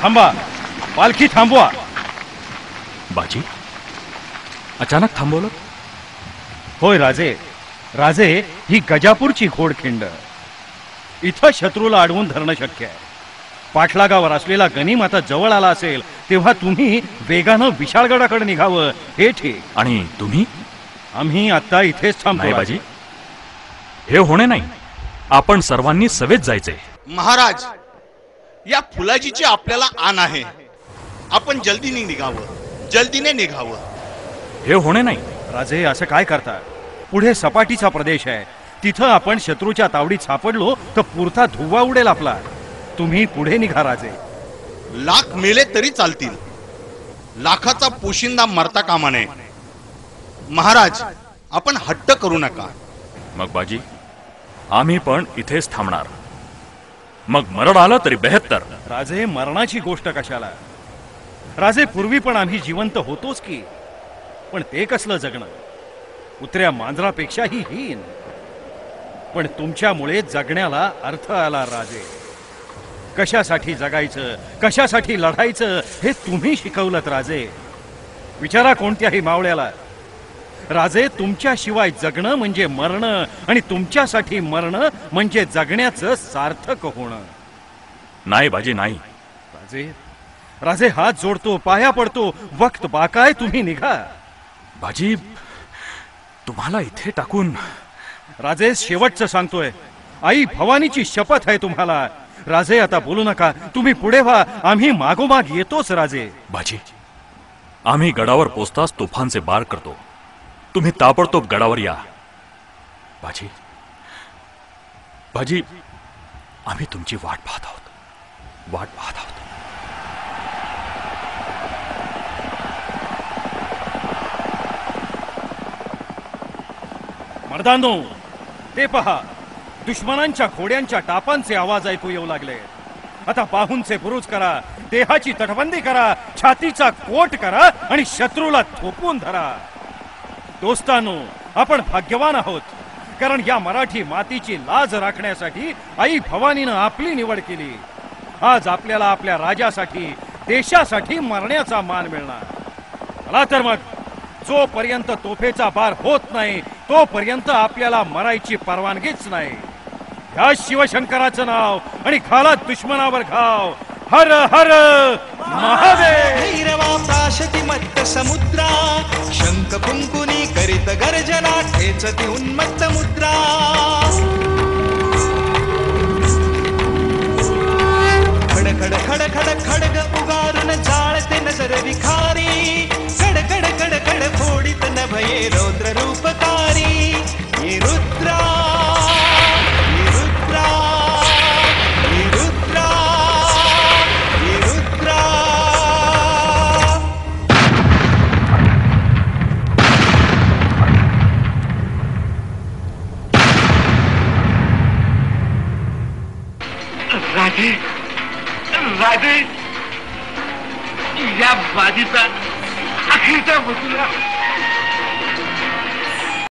थांबा, पालखी थांबवा. बाजी, अचानक थांबवलं? होय राजे. राजे, ही गजापूरची घोडखिंड. इथं शत्रूला अडवून धरणं शक्य आहे. पाठलागावर असलेला गनीम आता जवळ आला असेल तेव्हा तुम्ही वेगानं विशाळगडाकडे निघावं हे ठीक. आणि तुम्ही? आम्ही आता इथेच थांबतो. नाही बाजी, हे होणे नाही. आपण सर्वांनी सवेत जायचे. महाराज, या फुलाजीची आपल्याला आण आहे. आपण जल्दीने निघावं. हे होणे नाही. राजे, असं काय करता? पुढे सपाटीचा प्रदेश आहे. तिथं आपण शत्रूच्या तावडीत सापडलो तर पुरता धुव्वा उडेल आपला. तुम्ही पुढे निघा राजे. लाख मेले तरी चालतील, लाखाचा पोशिंदा मरता कामा नये. महाराज, आपण हट्ट करू नका. मग बाजी, आम्ही पण इथेच थांबणार. मग मरण आलं तरी 72. राजे, मरणाची गोष्ट कशाला? राजे, पूर्वी पण आम्ही जिवंत होतोच की. पण ते कसलं जगणं? कुत्र्या मांजरापेक्षाही हीन. पण तुमच्यामुळे जगण्याला अर्थ आला राजे. कशासाठी जगायचं, कशासाठी लढायचं हे तुम्ही शिकवलंत राजे. विचारा कोणत्याही मावळ्याला. राजे, तुमच्याशिवाय जगणं म्हणजे मरणं, आणि तुमच्यासाठी मरणं म्हणजे जगण्याचं सार्थक होणं. नाही बाजी, नाही. राजे, राजे, हात जोडतो, पाया पडतो. वक्त बाकाय, तुम्ही निघा. बाजी, तुम्हाला इथे टाकून. राजे, शेवटचं सांगतोय. आई भवानीची शपथ आहे तुम्हाला. राजे, आता बोलू नका. तुम्ही पुढे व्हा, आम्ही मागोमाग येतोच. राजे. बाजी, आम्ही गडावर पोचताच तोफांचे बार करतो. तुम्ही ताबडतोब गडावर या. बाजी, बाजी, आम्ही तुमची वाट पाहत आहोत. मर्दांनो, ते पहा, दुश्मनांच्या घोड्यांच्या टापांचे आवाज ऐकू येऊ लागले. आता बाहूंचे बुरुज करा, देहाची तटबंदी करा, छातीचा कोट करा आणि शत्रूला थोपवून धरा. दोस्तांनो, आपण भाग्यवान आहोत, कारण या मराठी मातीची लाज राखण्यासाठी आई भवानीनं आपली निवड केली. आज आपल्याला आपल्या राजासाठी, देशासाठी मरण्याचा मान मिळणार. चला तर मग, जोपर्यंत तोफेचा बार होत नाही तोपर्यंत आपल्याला मरायची परवानगीच नाही. ह्या शिवशंकराचं नाव आणि घाला दुश्मनावर घाव. हर हर महादेव. भैरवा प्राशती मत्त समुद्रा, शंख कुंकुनी करीत गर्जना, ठेचती उन्मत्त मुद्रा. खड खड खड खड खडग उगारून जाळते नजर विखारी. कड कड कड कड फोडित नभये रौद्र रूपकारी. ये रुद्रा, ये रुद्रा, ये रुद्रा, ये रुद्रा. राजे, राजे, या बाजीचा अखेरचा मसुरा